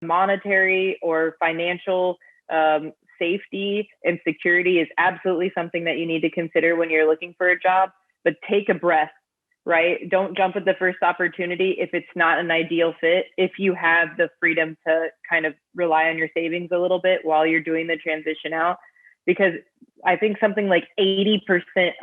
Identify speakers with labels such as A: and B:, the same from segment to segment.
A: monetary or financial safety and security is absolutely something that you need to consider when you're looking for a job, but take a breath, right? Don't jump at the first opportunity if it's not an ideal fit. If you have the freedom to kind of rely on your savings a little bit while you're doing the transition out, because I think something like 80%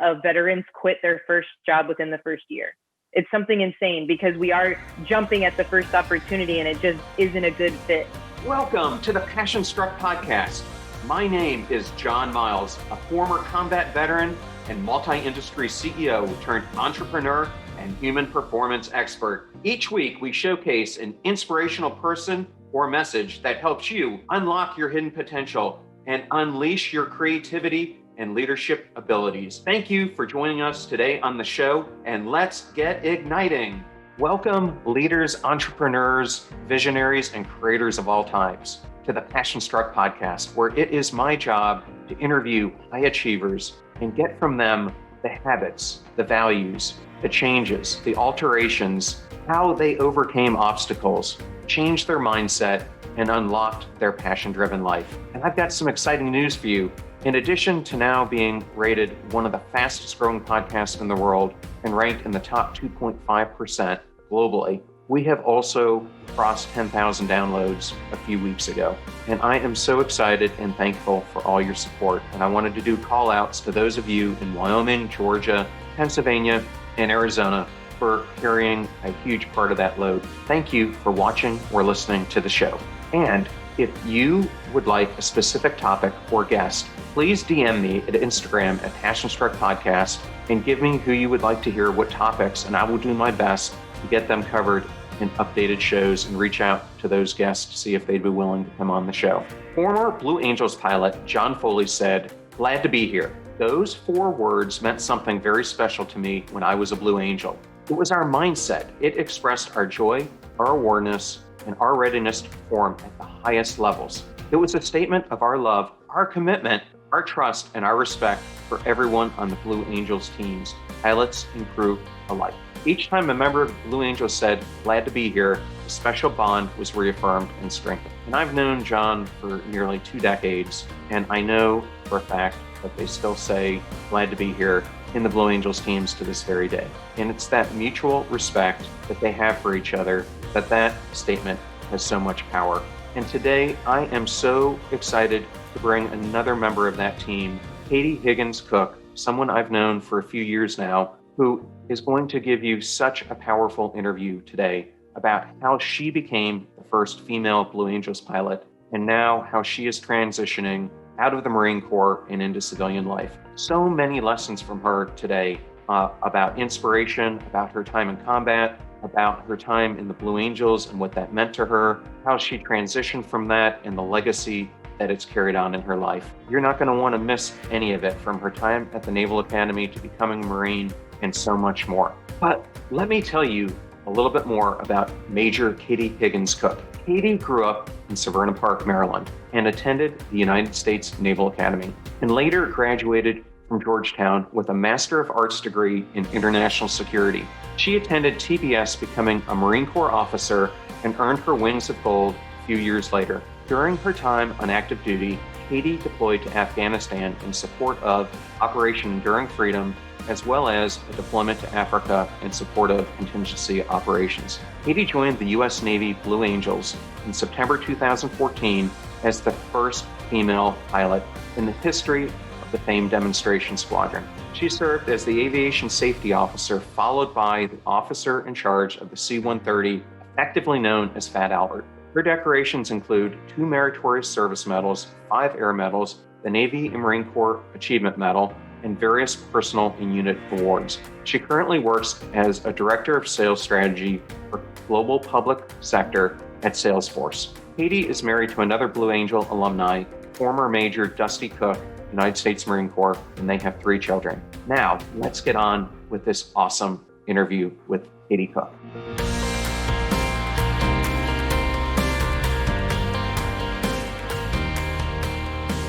A: of veterans quit their first job within the first year. It's something insane because we are jumping at the first opportunity and it just isn't a good fit.
B: Welcome to the Passion Struck podcast. My name is John Miles, a former combat veteran and multi-industry CEO turned entrepreneur and human performance expert. Each week, we showcase an inspirational person or message that helps you unlock your hidden potential and unleash your creativity and leadership abilities. Thank you for joining us today on the show, and let's get igniting. Welcome, leaders, entrepreneurs, visionaries, and creators of all types, to the Passion Struck podcast, where it is my job to interview high achievers and get from them the habits, the values, the changes, the alterations, how they overcame obstacles, changed their mindset, and unlocked their passion-driven life. And I've got some exciting news for you. In addition to now being rated one of the fastest growing podcasts in the world and ranked in the top 2.5% globally, we have also crossed 10,000 downloads a few weeks ago. And I am so excited and thankful for all your support. And I wanted to do call outs to those of you in Wyoming, Georgia, Pennsylvania, and Arizona for carrying a huge part of that load. Thank you for watching or listening to the show. And if you would like a specific topic or guest, please DM me at Instagram at Passion Struck Podcast and give me who you would like to hear, what topics, and I will do my best to get them covered in updated shows and reach out to those guests to see if they'd be willing to come on the show. Former Blue Angels pilot John Foley said, "Glad to be here." Those 4 words meant something very special to me when I was a Blue Angel. It was our mindset. It expressed our joy, our awareness, and our readiness to perform at the highest levels. It was a statement of our love, our commitment, our trust, and our respect for everyone on the Blue Angels teams, pilots and crew alike. Each time a member of the Blue Angels said, "Glad to be here," a special bond was reaffirmed and strengthened. And I've known John for nearly 2 decades, and I know for a fact that they still say, "Glad to be here," in the Blue Angels teams to this very day. And it's that mutual respect that they have for each other that statement has so much power. And today I am so excited to bring another member of that team, Katie Higgins Cook, someone I've known for a few years now, who is going to give you such a powerful interview today about how she became the first female Blue Angels pilot and now how she is transitioning out of the Marine Corps and into civilian life. So many lessons from her today about inspiration, about her time in combat, about her time in the Blue Angels and what that meant to her, how she transitioned from that and the legacy that it's carried on in her life. You're not going to want to miss any of it, from her time at the Naval Academy to becoming a Marine and so much more. But let me tell you a little bit more about Major Katie Higgins Cook. Katie grew up in Severna Park, Maryland, and attended the United States Naval Academy, and later graduated from Georgetown with a Master of Arts degree in International Security. She attended TBS, becoming a Marine Corps officer, and earned her wings of gold a few years later. During her time on active duty, Katie deployed to Afghanistan in support of Operation Enduring Freedom, as well as a deployment to Africa in support of contingency operations. Katie joined the U.S. Navy Blue Angels in September 2014 as the first female pilot in the history of the famed demonstration squadron. She served as the aviation safety officer, followed by the officer in charge of the C-130, effectively known as Fat Albert. Her decorations include 2 Meritorious Service Medals, 5 Air Medals, the Navy and Marine Corps Achievement Medal, and various personal and unit awards. She currently works as a Director of Sales Strategy for Global Public Sector at Salesforce. Katie is married to another Blue Angel alumni, former Major Dusty Cook, United States Marine Corps, and they have 3 children. Now, let's get on with this awesome interview with Katie Cook.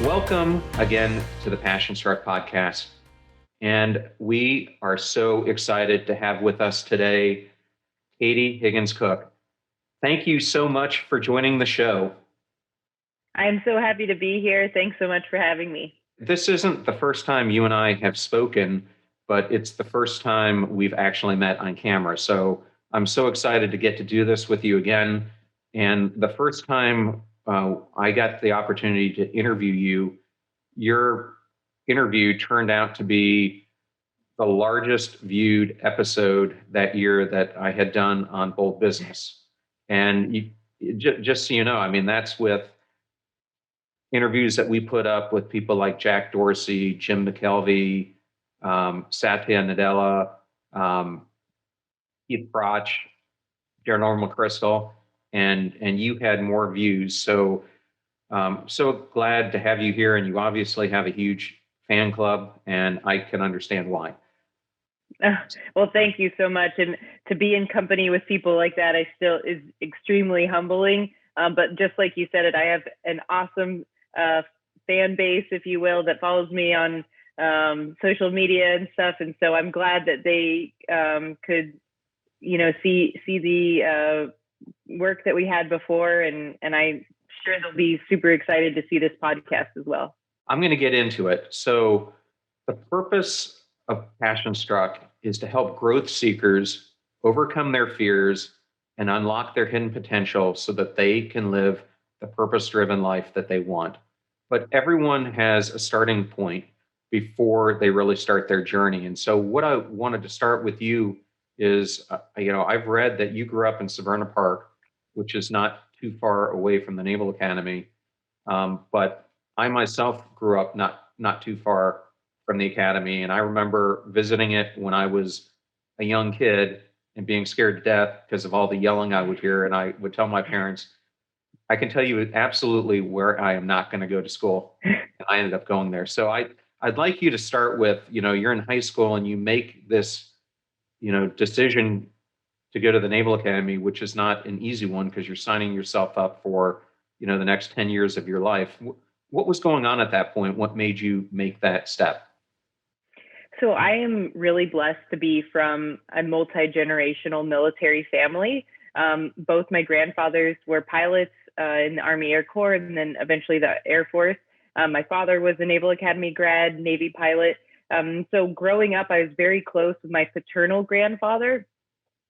B: Welcome again to the Passion Struck podcast. And we are so excited to have with us today Katie Higgins Cook. Thank you so much for joining the show.
A: I'm so happy to be here. Thanks so much for having me.
B: This isn't the first time you and I have spoken, but it's the first time we've actually met on camera. So I'm so excited to get to do this with you again. And the first time I got the opportunity to interview you, your interview turned out to be the largest viewed episode that year that I had done on Bold Business. And just so you know, I mean, that's with interviews that we put up with people like Jack Dorsey, Jim McKelvey, Satya Nadella, Keith Broch, General McChrystal, and you had more views. So so glad to have you here, and you obviously have a huge fan club, and I can understand why.
A: Well, thank you so much. And to be in company with people like that, I still is extremely humbling. But just like you said it, I have an awesome fan base, if you will, that follows me on social media and stuff. And so I'm glad that they could, see the work that we had before. And I'm sure they'll be super excited to see this podcast as well.
B: I'm going to get into it. So the purpose of Passion Struck is to help growth seekers overcome their fears and unlock their hidden potential so that they can live the purpose-driven life that they want. But everyone has a starting point before they really start their journey. And so what I wanted to start with you is, I've read that you grew up in Severna Park, which is not too far away from the Naval Academy. But I myself grew up not too far from the academy, and I remember visiting it when I was a young kid and being scared to death because of all the yelling I would hear. And I would tell my parents, I can tell you absolutely where I am not going to go to school. And I ended up going there. So I'd like you to start with, you're in high school and you make this, decision to go to the Naval Academy, which is not an easy one because you're signing yourself up for, the next 10 years of your life. What was going on at that point? What made you make that step?
A: So I am really blessed to be from a multi-generational military family. Both my grandfathers were pilots in the Army Air Corps and then eventually the Air Force. My father was a Naval Academy grad, Navy pilot. So growing up, I was very close with my paternal grandfather.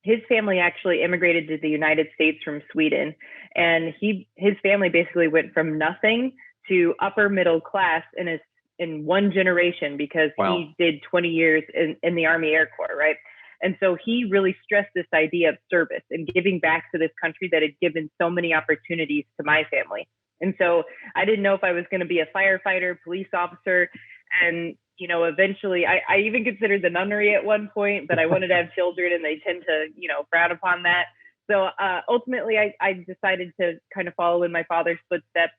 A: His family actually immigrated to the United States from Sweden. And his family basically went from nothing to upper middle class in one generation because
B: Wow.
A: He did 20 years in the Army Air Corps, right? And so he really stressed this idea of service and giving back to this country that had given so many opportunities to my family. And so I didn't know if I was going to be a firefighter, police officer. And, eventually I even considered the nunnery at one point, but I wanted to have children and they tend to, frown upon that. So ultimately I decided to kind of follow in my father's footsteps.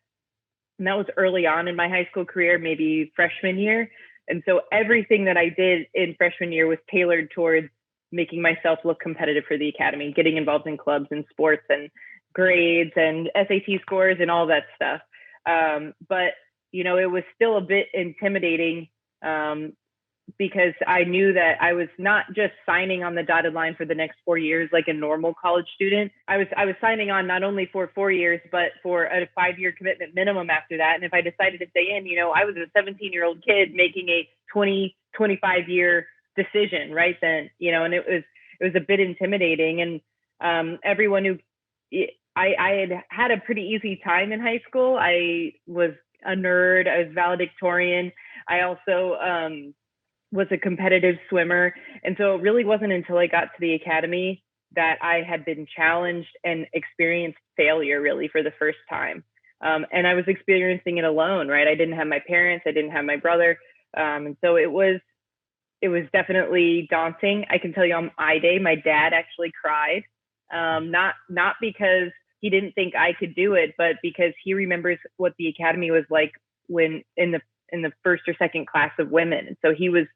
A: And that was early on in my high school career, maybe freshman year. And so everything that I did in freshman year was tailored towards making myself look competitive for the academy, getting involved in clubs and sports and grades and SAT scores and all that stuff. But, it was still a bit intimidating because I knew that I was not just signing on the dotted line for the next 4 years like a normal college student. I was signing on not only for 4 years, but for a 5-year commitment minimum after that. And if I decided to stay in, I was a 17-year-old kid making a 25-year decision right then, and it was a bit intimidating. And everyone who I had a pretty easy time in high school. I was a nerd. I was valedictorian. I also was a competitive swimmer. And so it really wasn't until I got to the academy that I had been challenged and experienced failure really for the first time. And I was experiencing it alone, right? I didn't have my parents. I didn't have my brother. And so it was definitely daunting. I can tell you on I-Day, my dad actually cried, not because he didn't think I could do it, but because he remembers what the academy was like when in the first or second class of women. And so he was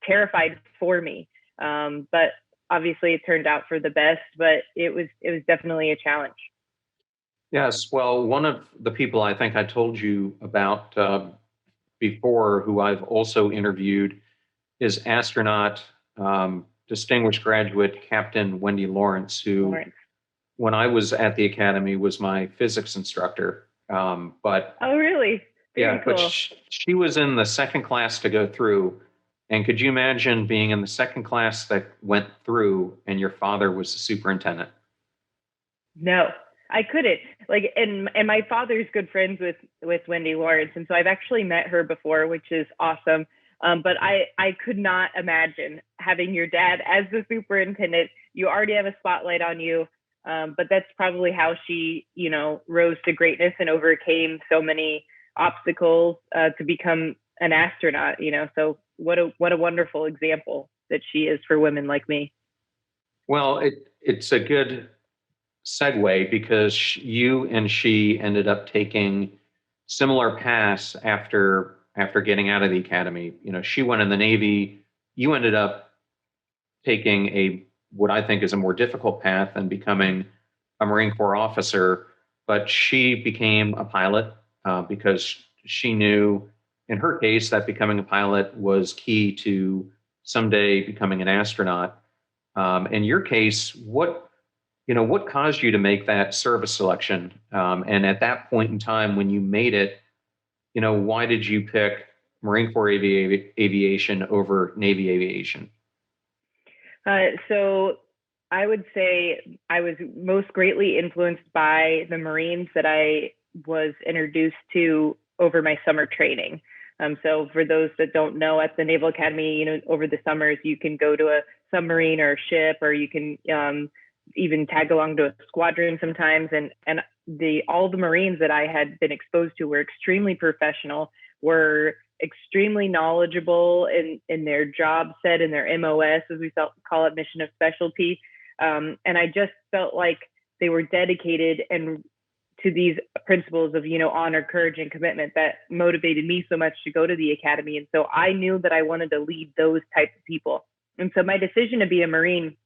A: terrified for me. But obviously it turned out for the best, but it was definitely a challenge.
B: Yes. Well, one of the people I think I told you about before, who I've also interviewed, is astronaut, distinguished graduate Captain Wendy Lawrence, who when I was at the academy was my physics instructor. But
A: Oh, really? Very
B: yeah, but
A: cool.
B: she was in the second class to go through. And could you imagine being in the second class that went through and your father was the superintendent?
A: No, I couldn't. Like, and my father's good friends with Wendy Lawrence, and so I've actually met her before, which is awesome. But I could not imagine having your dad as the superintendent. You already have a spotlight on you, but that's probably how she, rose to greatness and overcame so many obstacles to become an astronaut. So what a wonderful example that she is for women like me.
B: Well, it's a good segue because you and she ended up taking similar paths after getting out of the academy. She went in the Navy. You ended up taking a what I think is a more difficult path and becoming a Marine Corps officer. But she became a pilot because she knew, in her case, that becoming a pilot was key to someday becoming an astronaut. In your case, what caused you to make that service selection? And at that point in time, when you made it, why did you pick Marine Corps aviation over Navy aviation?
A: So I would say I was most greatly influenced by the Marines that I was introduced to over my summer training. So for those that don't know, at the Naval Academy, over the summers, you can go to a submarine or a ship, or you can even tag along to a squadron sometimes. And all the Marines that I had been exposed to were extremely professional, were extremely knowledgeable in their job set and their MOS, as we call it, mission of specialty. And I just felt like they were dedicated and to these principles of, honor, courage, and commitment that motivated me so much to go to the academy. And so I knew that I wanted to lead those types of people. And so my decision to be a Marine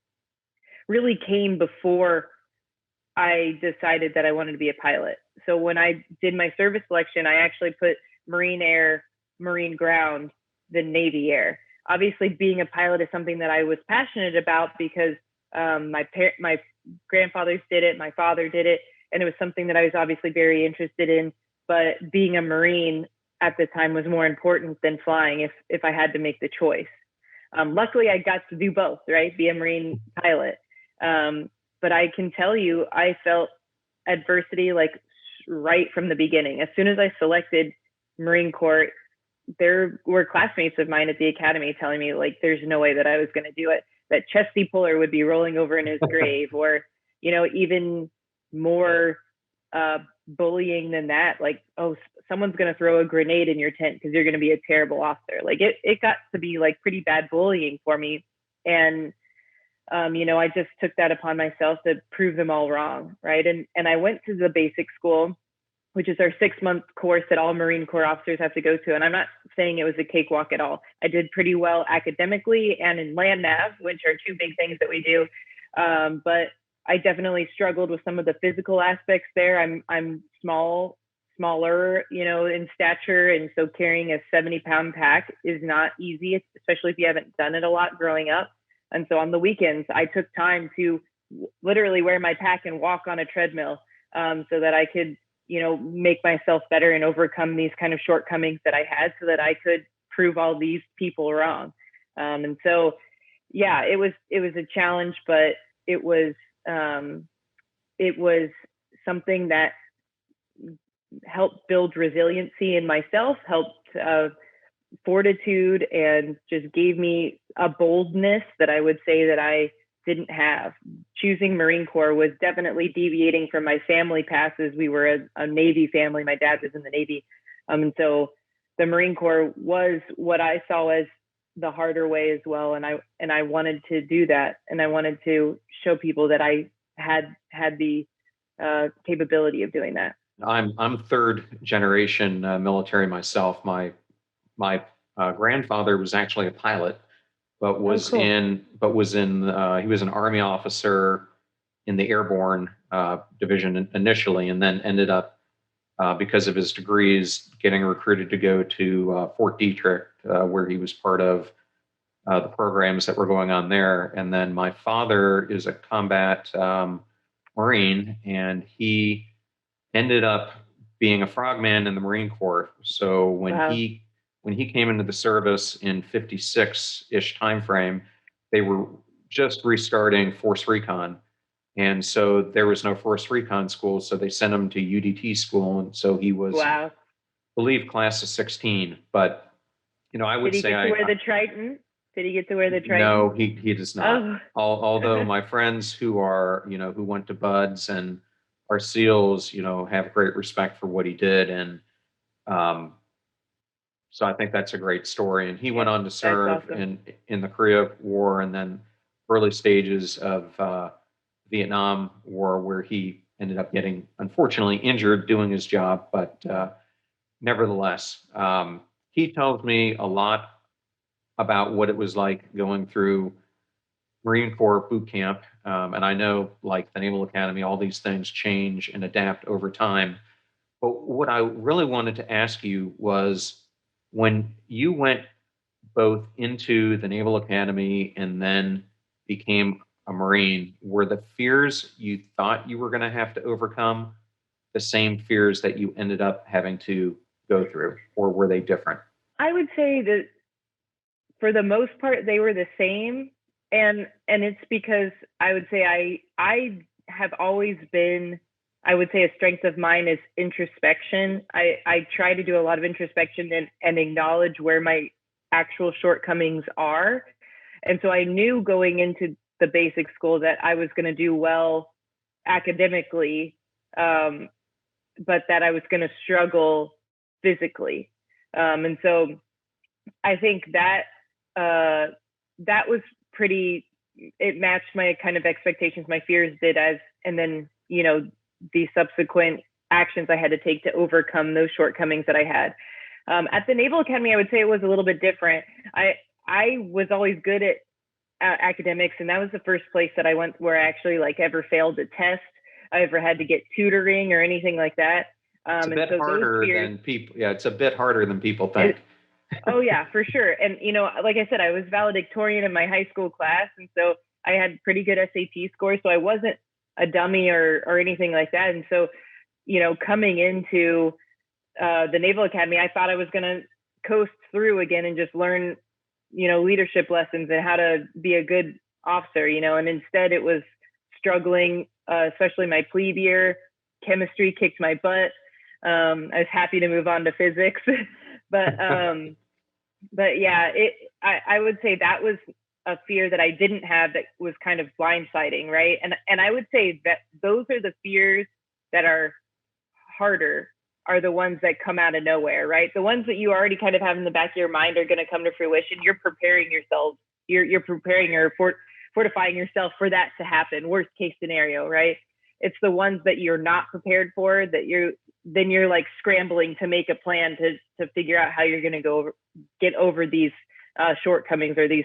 A: really came before I decided that I wanted to be a pilot. So when I did my service selection, I actually put Marine Air, Marine Ground, then Navy Air. Obviously, being a pilot is something that I was passionate about because my grandfathers did it, my father did it, and it was something that I was obviously very interested in. But being a Marine at the time was more important than flying if I had to make the choice. Luckily, I got to do both, right? Be a Marine pilot. But I can tell you, I felt adversity like right from the beginning. As soon as I selected Marine Corps, there were classmates of mine at the academy telling me like there's no way that I was going to do it, that Chesty Puller would be rolling over in his grave, or even more bullying than that, like, oh, someone's going to throw a grenade in your tent because you're going to be a terrible officer. Like it got to be like pretty bad bullying for me. And I just took that upon myself to prove them all wrong, right? And I went to the basic school, which is our 6-month course that all Marine Corps officers have to go to. And I'm not saying it was a cakewalk at all. I did pretty well academically and in land nav, which are two big things that we do. But I definitely struggled with some of the physical aspects there. I'm smaller, in stature. And so carrying a 70-pound pack is not easy, especially if you haven't done it a lot growing up. And so on the weekends, I took time to literally wear my pack and walk on a treadmill so that I could, make myself better and overcome these kind of shortcomings that I had so that I could prove all these people wrong. And so, yeah, it was a challenge, but it was something that helped build resiliency in myself, helped fortitude, and just gave me a boldness that I would say that I didn't have. Choosing Marine Corps was definitely deviating from my family passes. We were a Navy family. My dad was in the Navy. And so the Marine Corps was what I saw as the harder way as well. And I wanted to do that. And I wanted to show people that I had the capability of doing that.
B: I'm third generation military myself. My grandfather was actually a pilot, but was
A: cool.
B: he was an Army officer in the airborne division initially, and then ended up because of his degrees getting recruited to go to Fort Detrick, where he was part of the programs that were going on there. And then my father is a combat Marine, and he ended up being a frogman in the Marine Corps. So
A: Wow.
B: when he came into the service in 56-ish timeframe, they were just restarting Force Recon. And so there was no Force Recon school, so they sent him to UDT school. And so he was, I
A: Wow.
B: believe, class of 16. But, I
A: Did
B: would
A: he
B: say
A: get to wear the trident? Did he get to wear the
B: no,
A: trident?
B: he does not.
A: Oh.
B: Although my friends who are, who went to Buds and are SEALs, have great respect for what he did. And um, so I think that's a great story. And he
A: Yeah,
B: went on to
A: that's
B: serve
A: awesome.
B: in the Korea War and then early stages of Vietnam War, where he ended up getting unfortunately injured doing his job. But nevertheless, he tells me a lot about what it was like going through Marine Corps boot camp. And I know, like the Naval Academy, all these things change and adapt over time. But what I really wanted to ask you was, when you went both into the Naval Academy and then became a Marine, were the fears you thought you were going to have to overcome the same fears that you ended up having to go through, or were they different?
A: I would say that for the most part they were the same, and it's because I would say I have always been, I would say a strength of mine is introspection. I try to do a lot of introspection and acknowledge where my actual shortcomings are. And so I knew going into the basic school that I was going to do well academically, um, but that I was going to struggle physically. And so I think that that was pretty. It matched my kind of expectations. My fears did, as, and then the subsequent actions I had to take to overcome those shortcomings that I had. At the Naval Academy, I would say it was a little bit different. I was always good at academics, and that was the first place that I went where I actually like ever failed a test. I ever had to get tutoring or anything like that.
B: It's a
A: And
B: bit
A: so those
B: harder
A: fears,
B: than people. Yeah, it's a bit harder than people think.
A: oh yeah, for sure. And like I said, I was valedictorian in my high school class, and so I had pretty good SAT scores. So I wasn't a dummy or anything like that. And so, coming into the Naval Academy, I thought I was going to coast through again and just learn, leadership lessons and how to be a good officer. And instead it was struggling, especially my plebe year. Chemistry kicked my butt. I was happy to move on to physics, but yeah, I would say that was a fear that I didn't have that was kind of blindsiding, right? And I would say that those are the fears that are harder, are the ones that come out of nowhere, right? The ones that you already kind of have in the back of your mind are going to come to fruition. You're preparing yourself. You're preparing or fortifying yourself for that to happen. Worst case scenario, right? It's the ones that you're not prepared for that you're like scrambling to make a plan to figure out how you're going to get over these shortcomings or these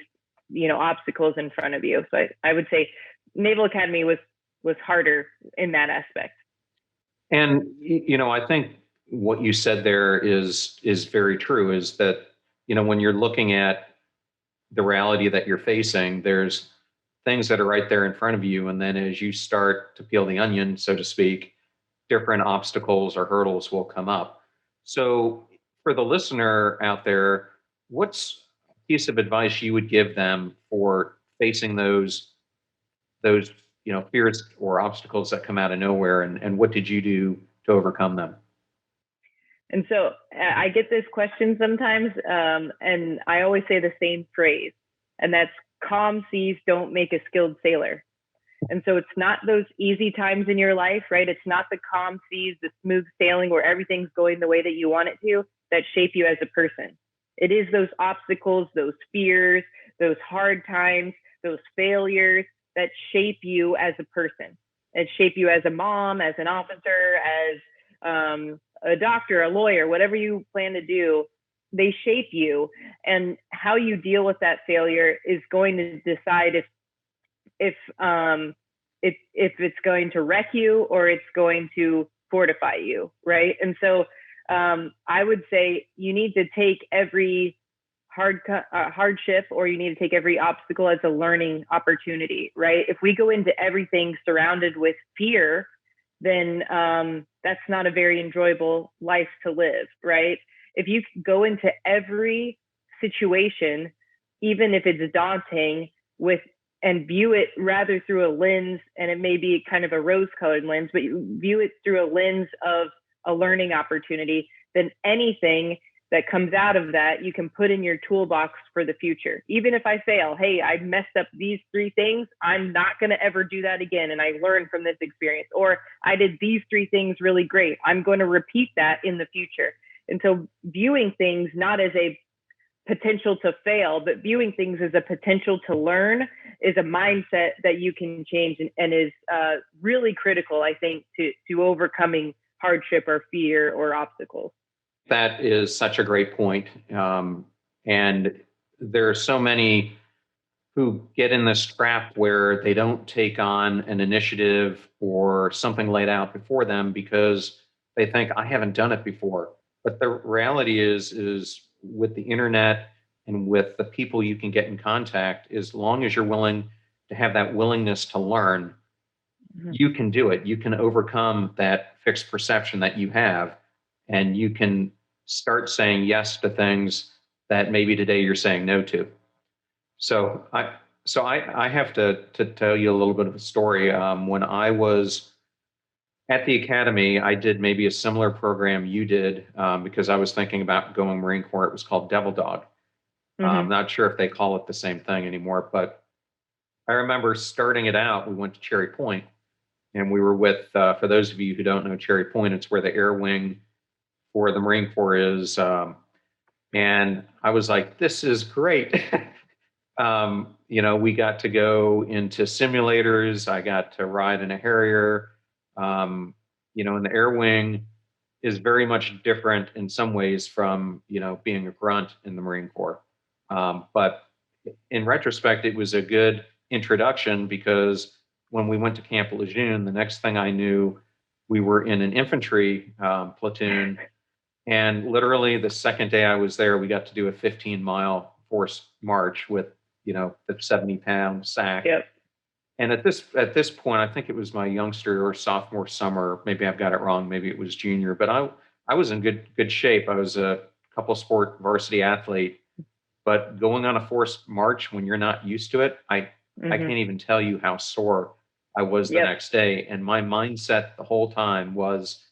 A: obstacles in front of you. So I would say Naval Academy was harder in that aspect.
B: And I think what you said there is very true. Is that when you're looking at the reality that you're facing, there's things that are right there in front of you, and then as you start to peel the onion, so to speak, different obstacles or hurdles will come up. So, for the listener out there, what's a piece of advice you would give them for facing those fears or obstacles that come out of nowhere, and what did you do to overcome them?
A: And so I get this question sometimes, and I always say the same phrase, and that's calm seas don't make a skilled sailor. And so it's not those easy times in your life, right? It's not the calm seas, the smooth sailing where everything's going the way that you want it to, that shape you as a person. It is those obstacles, those fears, those hard times, those failures that shape you as a person, and shape you as a mom, as an officer, as a doctor, a lawyer, whatever you plan to do. They shape you, and how you deal with that failure is going to decide if it's going to wreck you or it's going to fortify you, right? And so I would say you need to take every hardship, or you need to take every obstacle as a learning opportunity, right? If we go into everything surrounded with fear, then that's not a very enjoyable life to live, right? If you go into every situation, even if it's daunting, and view it rather through a lens, and it may be kind of a rose-colored lens, but you view it through a lens of a learning opportunity, then anything that comes out of that, you can put in your toolbox for the future. Even if I fail, hey, I messed up these 3 things, I'm not going to ever do that again, and I learned from this experience. Or I did these 3 things really great, I'm going to repeat that in the future. And so viewing things not as a potential to fail, but viewing things as a potential to learn is a mindset that you can change, and is really critical, I think, to overcoming hardship or fear or obstacles.
B: That is such a great point. And there are so many who get in this trap where they don't take on an initiative or something laid out before them because they think, I haven't done it before. But the reality is with the internet and with the people you can get in contact, as long as you're willing to have that willingness to learn, you can do it. You can overcome that fixed perception that you have, and you can start saying yes to things that maybe today you're saying no to. So I have to tell you a little bit of a story. When I was at the academy, I did maybe a similar program you did, because I was thinking about going Marine Corps. It was called Devil Dog. I'm not sure if they call it the same thing anymore, but I remember starting it out. We went to Cherry Point, and we were with, for those of you who don't know Cherry Point, it's where the air wing for the Marine Corps is. And I was like, this is great. We got to go into simulators. I got to ride in a Harrier. And the air wing is very much different in some ways from, being a grunt in the Marine Corps. But in retrospect, it was a good introduction, because when we went to Camp Lejeune, the next thing I knew, we were in an infantry platoon. And literally the second day I was there, we got to do a 15-mile forced march with, the 70-pound sack.
A: Yep.
B: And at this point, I think it was my youngster or sophomore summer. Maybe I've got it wrong. Maybe it was junior, but I was in good shape. I was a couple sport varsity athlete, but going on a forced march when you're not used to it, I can't even tell you how sore I was the next day. And my mindset the whole time was,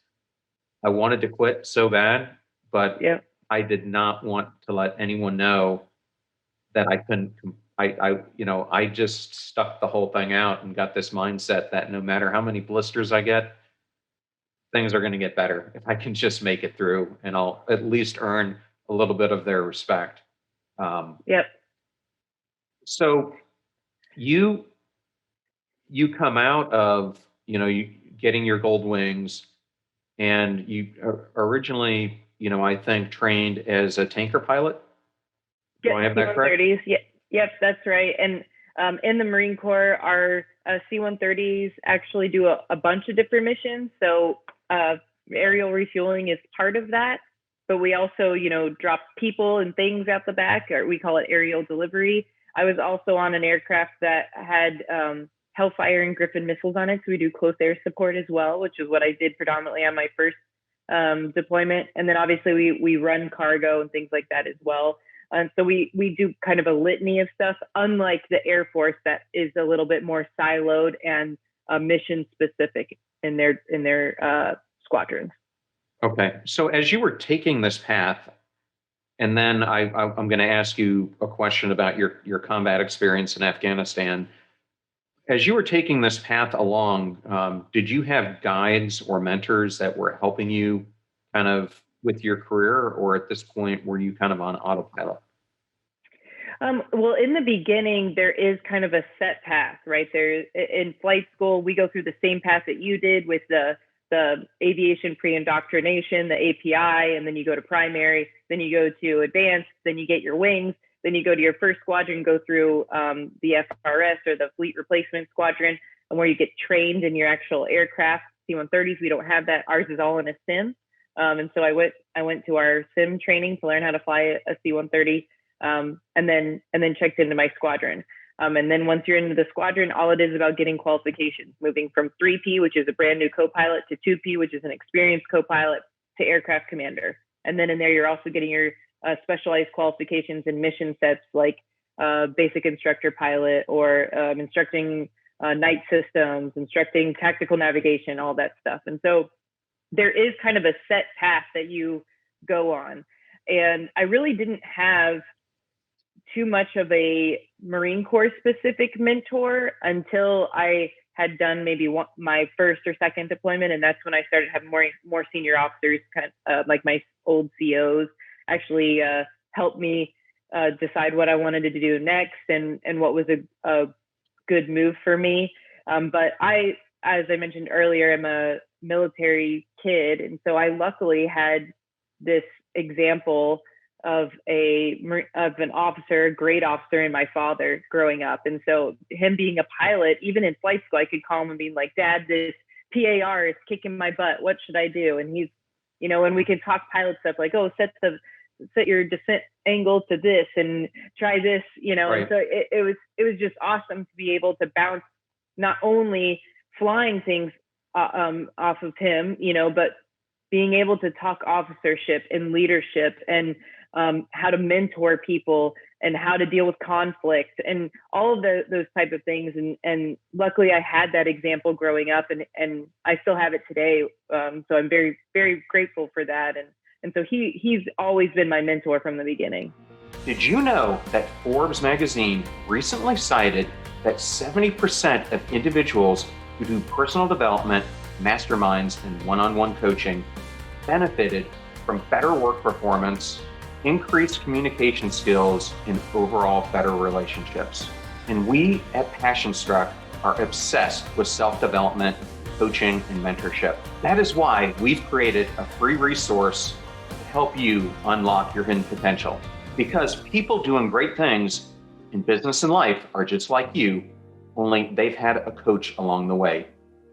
B: I wanted to quit so bad, but I did not want to let anyone know that I couldn't. I just stuck the whole thing out and got this mindset that no matter how many blisters I get, things are going to get better if I can just make it through, and I'll at least earn a little bit of their respect. So you come out of, you getting your gold wings, and you originally, I think trained as a tanker pilot. Do I have that correct?
A: Yep, that's right. And in the Marine Corps, our C-130s actually do a bunch of different missions. So aerial refueling is part of that. But we also, drop people and things out the back, or we call it aerial delivery. I was also on an aircraft that had Hellfire and Griffin missiles on it. So we do close air support as well, which is what I did predominantly on my first deployment. And then obviously we run cargo and things like that as well. So we do kind of a litany of stuff, unlike the Air Force that is a little bit more siloed and mission specific in their squadrons.
B: Okay. So as you were taking this path, and then I'm going to ask you a question about your combat experience in Afghanistan. As you were taking this path along, did you have guides or mentors that were helping you kind of with your career, or at this point were you kind of on autopilot?
A: Well, in the beginning, there is kind of a set path, right? There in flight school, we go through the same path that you did with the aviation pre-indoctrination, the API, and then you go to primary, then you go to advanced, then you get your wings, then you go to your first squadron, go through the FRS or the fleet replacement squadron, and where you get trained in your actual aircraft. C-130s, we don't have that. Ours is all in a sim. And so I went to our sim training to learn how to fly a C-130. and then checked into my squadron. And then once you're into the squadron, all it is about getting qualifications, moving from 3P, which is a brand new co-pilot, to 2P, which is an experienced co-pilot, to aircraft commander. And then in there, you're also getting your specialized qualifications and mission sets like basic instructor pilot, or instructing night systems, instructing tactical navigation, all that stuff. And so there is kind of a set path that you go on. And I really didn't have too much of a Marine Corps specific mentor until I had done maybe my first or second deployment. And that's when I started having more senior officers, kind of like my old COs, actually helped me decide what I wanted to do next and what was a good move for me. But I, as I mentioned earlier, I'm a military kid. And so I luckily had this example of an officer, a great officer, in my father growing up. And so him being a pilot, even in flight school, I could call him and be like, Dad, this PAR is kicking my butt. What should I do? And he's, and we could talk pilot stuff like, oh, set your descent angle to this and try this, Right. And so it was just awesome to be able to bounce not only flying things off of him, but being able to talk officership and leadership and how to mentor people and how to deal with conflict and all of those type of things. And luckily I had that example growing up, and I still have it today. So I'm very, very grateful for that. And so he's always been my mentor from the beginning.
B: Did you know that Forbes magazine recently cited that 70% of individuals who do personal development, masterminds, and one-on-one coaching benefited from better work performance, increased communication skills, and overall better relationships? And we at Passion Struck are obsessed with self-development, coaching, and mentorship. That is why we've created a free resource to help you unlock your hidden potential. Because people doing great things in business and life are just like you, only they've had a coach along the way.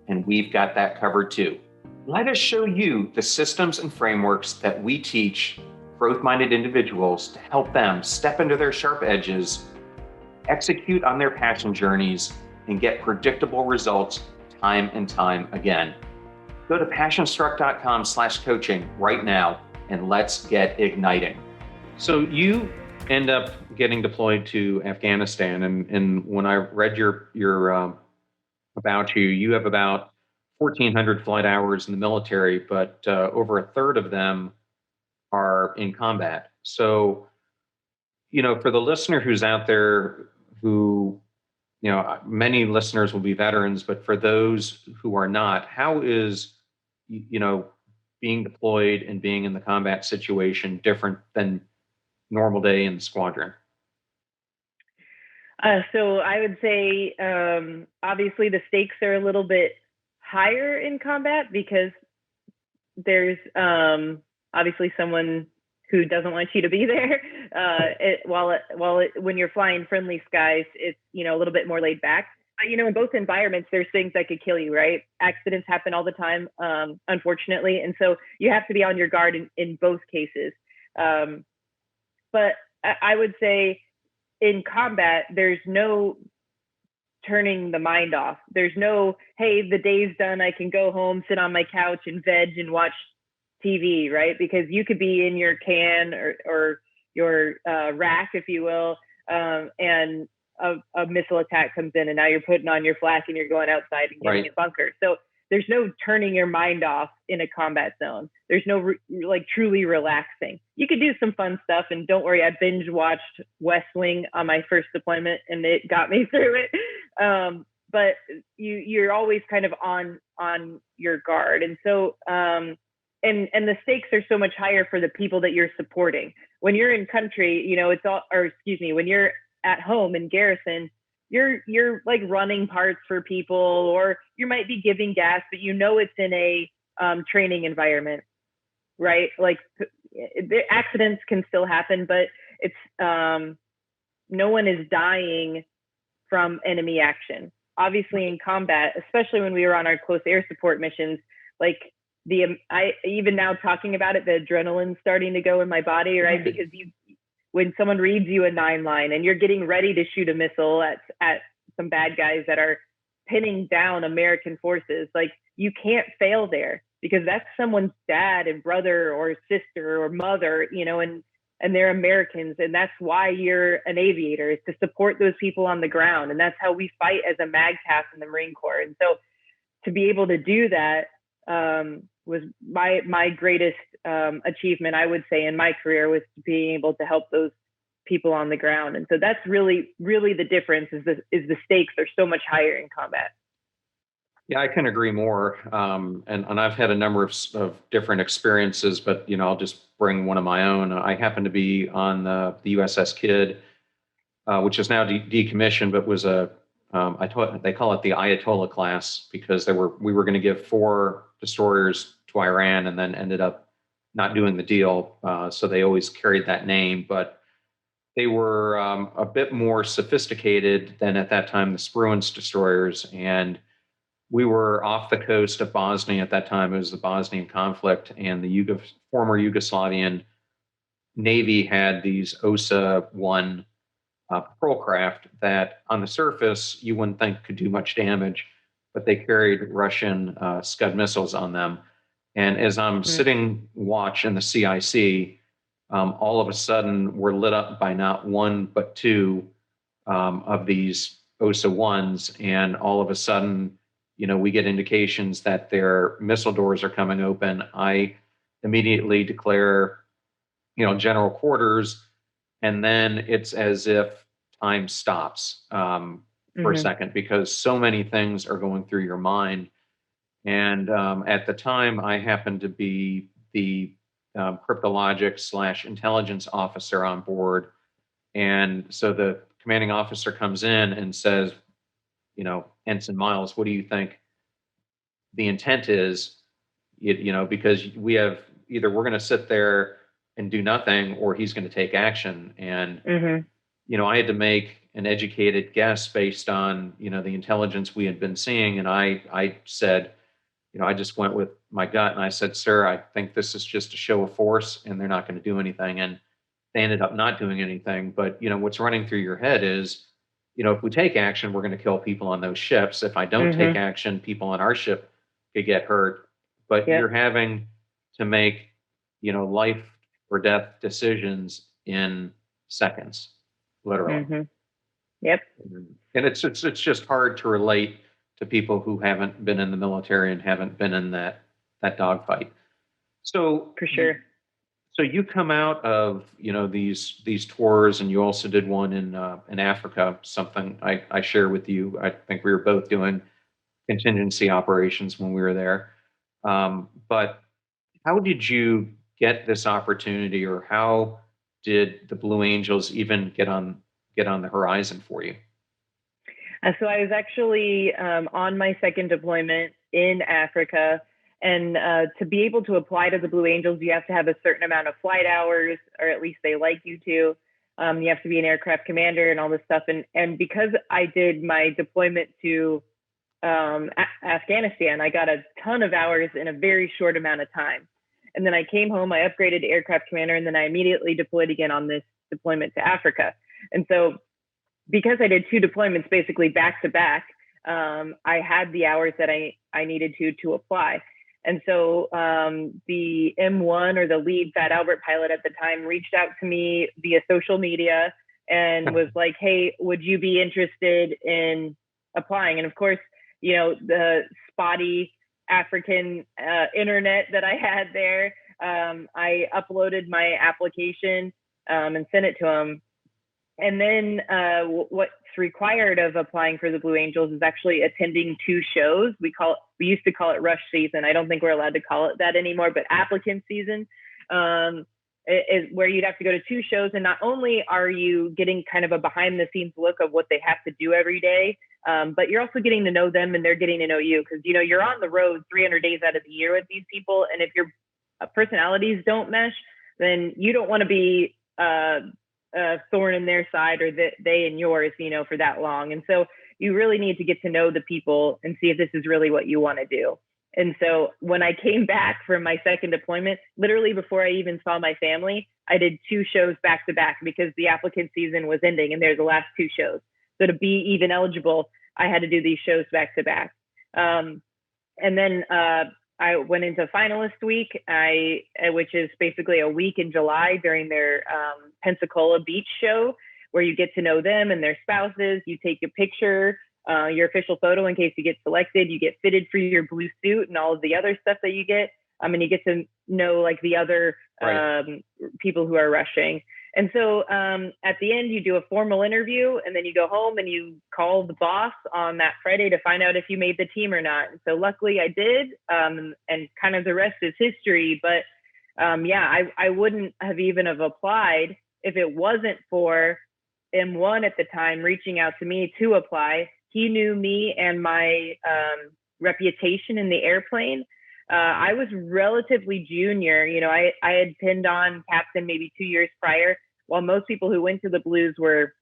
B: And we've got that covered too. Let us show you the systems and frameworks that we teach growth-minded individuals to help them step into their sharp edges, execute on their passion journeys, and get predictable results time and time again. Go to passionstruck.com/coaching right now, and let's get igniting. So you end up getting deployed to Afghanistan, and when I read your about you, you have about 1,400 flight hours in the military, but over a third of them are in combat. So, for the listener who's out there who, many listeners will be veterans, but for those who are not, how is, being deployed and being in the combat situation different than normal day in the squadron?
A: So I would say, obviously the stakes are a little bit higher in combat because there's obviously someone who doesn't want you to be there. When you're flying friendly skies, it's, a little bit more laid back. But, in both environments, there's things that could kill you, right? Accidents happen all the time, unfortunately. And so you have to be on your guard in both cases. But I would say in combat, there's no turning the mind off. There's no, hey, the day's done, I can go home, sit on my couch and veg and watch TV, right? Because you could be in your can or your rack, if you will, and a missile attack comes in, and now you're putting on your flak and you're going outside and getting a bunker. So there's no turning your mind off in a combat zone. There's no truly relaxing. You could do some fun stuff, and don't worry, I binge watched West Wing on my first deployment, and it got me through it. But you're always kind of on your guard, and so and the stakes are so much higher for the people that you're supporting. When you're in country, when you're at home in garrison, you're like running parts for people, or you might be giving gas, but it's in a training environment, right? Like the accidents can still happen, but it's no one is dying from enemy action. Obviously in combat, especially when we were on our close air support missions, like even now talking about it, the adrenaline's starting to go in my body, right? Because when someone reads you a 9-line and you're getting ready to shoot a missile at some bad guys that are pinning down American forces, like, you can't fail there, because that's someone's dad and brother or sister or mother, and they're Americans. And that's why you're an aviator, is to support those people on the ground. And that's how we fight as a MAGTAF in the Marine Corps. And so to be able to do that was my greatest achievement, I would say, in my career, was being able to help those people on the ground. And so that's really, really the difference, is the stakes are so much higher in combat.
B: Yeah, I can agree more. And I've had a number of different experiences, but, I'll just bring one of my own. I happened to be on the USS Kidd, which is now decommissioned, but was they call it the Ayatollah class, because we were going to give 4 destroyers to Iran, and then ended up not doing the deal. So they always carried that name, but they were a bit more sophisticated than at that time the Spruance destroyers. And we were off the coast of Bosnia at that time. It was the Bosnian conflict, and the former Yugoslavian Navy had these OSA-1 patrol craft that on the surface you wouldn't think could do much damage, but they carried Russian Scud missiles on them. And as I'm sitting watch in the CIC, all of a sudden we're lit up by not one but 2 of these OSA-1s, and all of a sudden, we get indications that their missile doors are coming open. I immediately declare, general quarters, and then it's as if time stops for a second, because so many things are going through your mind. And at the time, I happened to be the cryptologic/intelligence officer on board. And so the commanding officer comes in and says, Ensign Miles, what do you think the intent is? Because we have either we're going to sit there and do nothing, or he's going to take action. And, I had to make an educated guess based on, the intelligence we had been seeing. And I said, I just went with my gut, and I said, sir, I think this is just a show of force and they're not going to do anything. And they ended up not doing anything. But, what's running through your head is, if we take action, we're going to kill people on those ships. If I don't take action, people on our ship could get hurt. But you're having to make, life or death decisions in seconds, literally.
A: Yep.
B: And it's just hard to relate to people who haven't been in the military and haven't been in that dogfight. So
A: for sure.
B: So you come out of these tours, and you also did one in Africa. Something I share with you. I think we were both doing contingency operations when we were there. But how did you get this opportunity, or how did the Blue Angels even get on the horizon for you?
A: So I was actually on my second deployment in Africa. And to be able to apply to the Blue Angels, you have to have a certain amount of flight hours, or at least they like you to. You have to be an aircraft commander and all this stuff. And because I did my deployment to Afghanistan, I got a ton of hours in a very short amount of time. And then I came home, I upgraded to aircraft commander, and then I immediately deployed again on this deployment to Africa. And so because I did 2 deployments basically back to back, I had the hours that I needed to apply. And so the M1, or the lead Fat Albert pilot at the time, reached out to me via social media and was like, hey, would you be interested in applying? And of course, the spotty African internet that I had there, I uploaded my application and sent it to him. And then what's required of applying for the Blue Angels is actually attending 2 shows. We used to call it rush season. I don't think we're allowed to call it that anymore, but applicant season is where you'd have to go to 2 shows. And not only are you getting kind of a behind the scenes look of what they have to do every day, but you're also getting to know them, and they're getting to know you, because, you're on the road 300 days out of the year with these people. And if your personalities don't mesh, then you don't want to be thorn in their side, or they in yours, for that long. And so you really need to get to know the people and see if this is really what you want to do. And so when I came back from my second deployment, literally before I even saw my family, I did 2 shows back to back because the applicant season was ending and there's the last 2 shows. So to be even eligible, I had to do these shows back to back. And then I went into finalist week, which is basically a week in July during their Pensacola Beach show, where you get to know them and their spouses. You take a picture, your official photo in case you get selected. You get fitted for your blue suit and all of the other stuff that you get. And you get to know like the other people who are rushing. And so at the end, you do a formal interview, and then you go home and you call the boss on that Friday to find out if you made the team or not. And so luckily I did, and kind of the rest is history. But I wouldn't have even have applied if it wasn't for M1 at the time reaching out to me to apply. He knew me and my reputation in the airplane. I was relatively junior. I had pinned on captain maybe 2 years prior, while most people who went to the Blues were,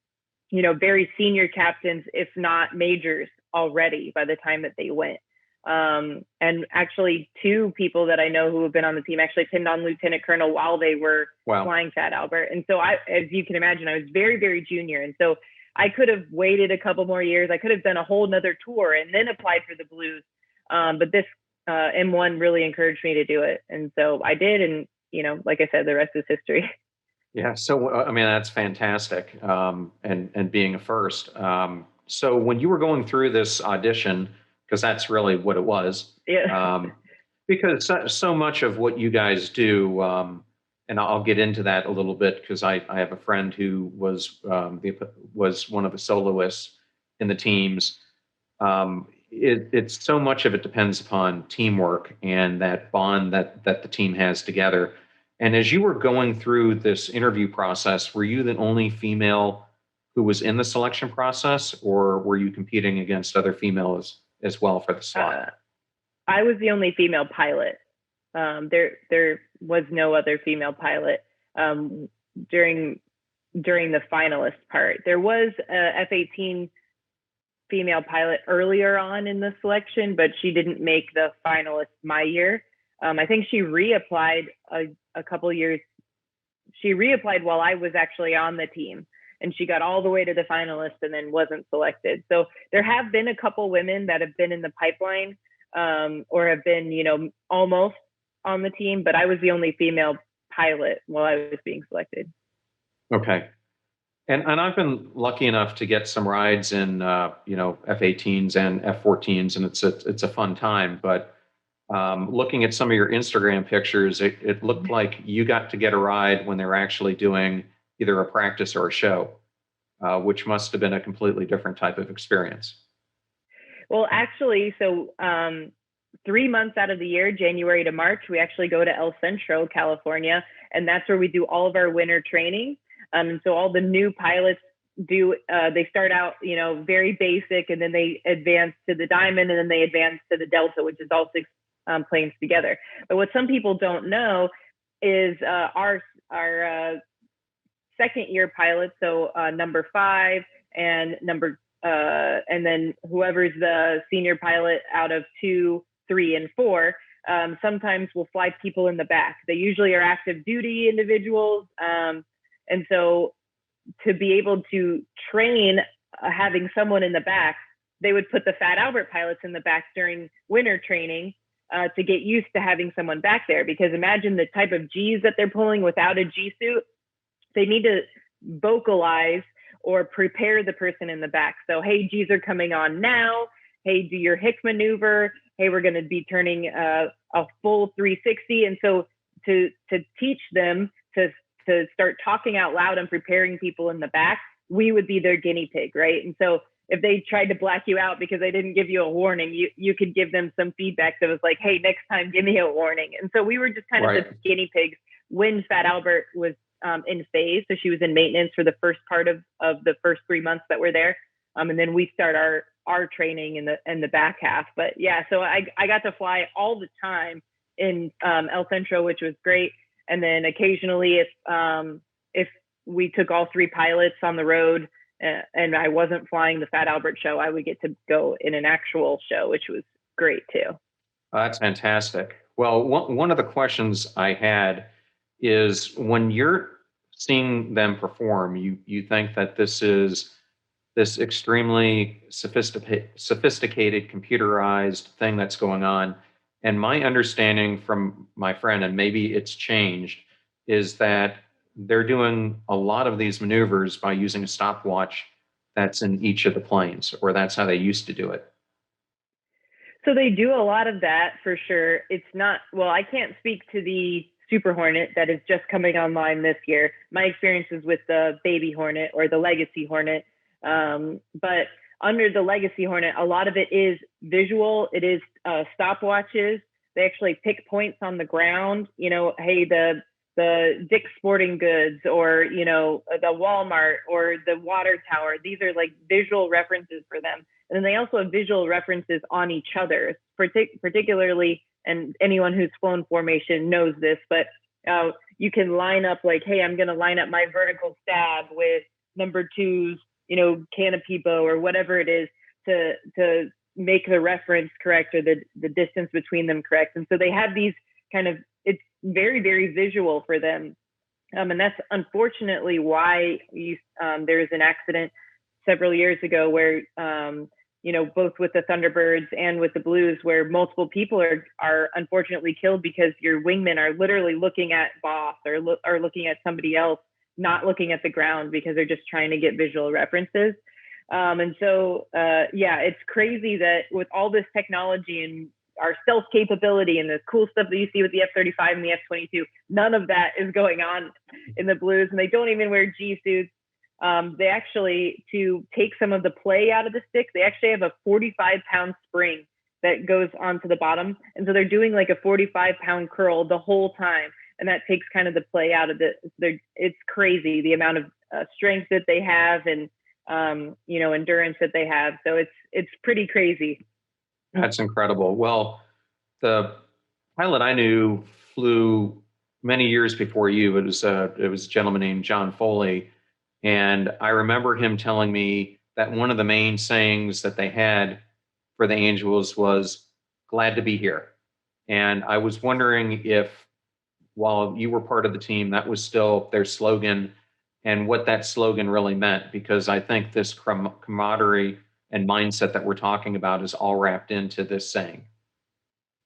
A: very senior captains, if not majors already by the time that they went. And actually 2 people that I know who have been on the team actually pinned on lieutenant colonel while they were flying Fat Albert. And so as you can imagine, I was very, very junior. And so I could have waited a couple more years. I could have done a whole nother tour and then applied for the Blues. But this M1 really encouraged me to do it. And so I did. And, like I said, the rest is history.
B: Yeah. So, that's fantastic. And being a first. So when you were going through this audition, because that's really what it was, because so much of what you guys do, and I'll get into that a little bit because I have a friend who was one of the soloists in the teams. It's so much of it depends upon teamwork and that bond that the team has together. And as you were going through this interview process, were you the only female who was in the selection process, or were you competing against other females as well for the slot?
A: I was the only female pilot. There was no other female pilot during the finalist part. There was a F-18 female pilot earlier on in the selection, but she didn't make the finalist my year. I think she reapplied a couple years. She reapplied while I was actually on the team, and she got all the way to the finalist and then wasn't selected. So there have been a couple women that have been in the pipeline, or have been, almost on the team, but I was the only female pilot while I was being selected.
B: Okay. And I've been lucky enough to get some rides in, F-18s and F-14s, and it's a fun time. But looking at some of your Instagram pictures, it looked like you got to get a ride when they were actually doing either a practice or a show, which must have been a completely different type of experience.
A: Well, actually, so 3 months out of the year, January to March, we actually go to El Centro, California, and that's where we do all of our winter training. And so all the new pilots they start out, very basic, and then they advance to the Diamond, and then they advance to the Delta, which is all 6 planes together. But what some people don't know is our second year pilots, so number 5 and and then whoever's the senior pilot out of 2, 3, and 4, sometimes will fly people in the back. They usually are active duty individuals. And so to be able to train having someone in the back, they would put the Fat Albert pilots in the back during winter training to get used to having someone back there. Because imagine the type of G's that they're pulling without a G suit. They need to vocalize or prepare the person in the back. So, hey, G's are coming on now. Hey, do your hick maneuver. Hey, we're going to be turning a full 360. And so to teach them to start talking out loud and preparing people in the back, we would be their guinea pig, right? And so if they tried to black you out because they didn't give you a warning, you could give them some feedback that was like, hey, next time, give me a warning. And so we were just kind of the guinea pigs when Fat Albert was in phase. So she was in maintenance for the first part of the first 3 months that we're there. And then we start our training in the back half. But yeah, so I got to fly all the time in El Centro, which was great. And then occasionally if we took all 3 pilots on the road and I wasn't flying the Fat Albert show, I would get to go in an actual show, which was great too.
B: That's fantastic. Well, one of the questions I had is when you're seeing them perform, you think that this is this extremely sophisticated computerized thing that's going on. And my understanding from my friend, and maybe it's changed, is that they're doing a lot of these maneuvers by using a stopwatch that's in each of the planes, or that's how they used to do it.
A: So they do a lot of that for sure. It's not, well, I can't speak to the Super Hornet that is just coming online this year. My experience is with the Baby Hornet or the Legacy Hornet. But under the Legacy Hornet, a lot of it is visual. It is stopwatches. They actually pick points on the ground. You know, hey, the Dick's Sporting Goods, or you know, the Walmart or the water tower. These are like visual references for them. And then they also have visual references on each other, particularly, and anyone who's flown formation knows this, but you can line up like, hey, I'm going to line up my vertical stab with number two's, you know, canopy bow or whatever it is to make the reference correct or the distance between them correct. And so they have these kind of, it's very, very visual for them. And that's unfortunately why there was an accident several years ago where, you know, both with the Thunderbirds and with the Blues, where multiple people are unfortunately killed because your wingmen are literally looking at boss or looking at somebody else, not looking at the ground because they're just trying to get visual references. And so, yeah, it's crazy that with all this technology and our stealth capability and the cool stuff that you see with the F-35 and the F-22, none of that is going on in the Blues, and they don't even wear G suits. They actually, to take some of the play out of the stick, they actually have a 45-pound spring that goes onto the bottom. And so they're doing like a 45-pound curl the whole time. And that takes kind of the play out of it. It's crazy the amount of strength that they have and, you know, endurance that they have. So it's pretty crazy.
B: That's incredible. Well, the pilot I knew flew many years before you. It was a gentleman named John Foley. And I remember him telling me that one of the main sayings that they had for the Angels was glad to be here. And I was wondering if, while you were part of the team, that was still their slogan and what that slogan really meant, because I think this camaraderie and mindset that we're talking about is all wrapped into this saying.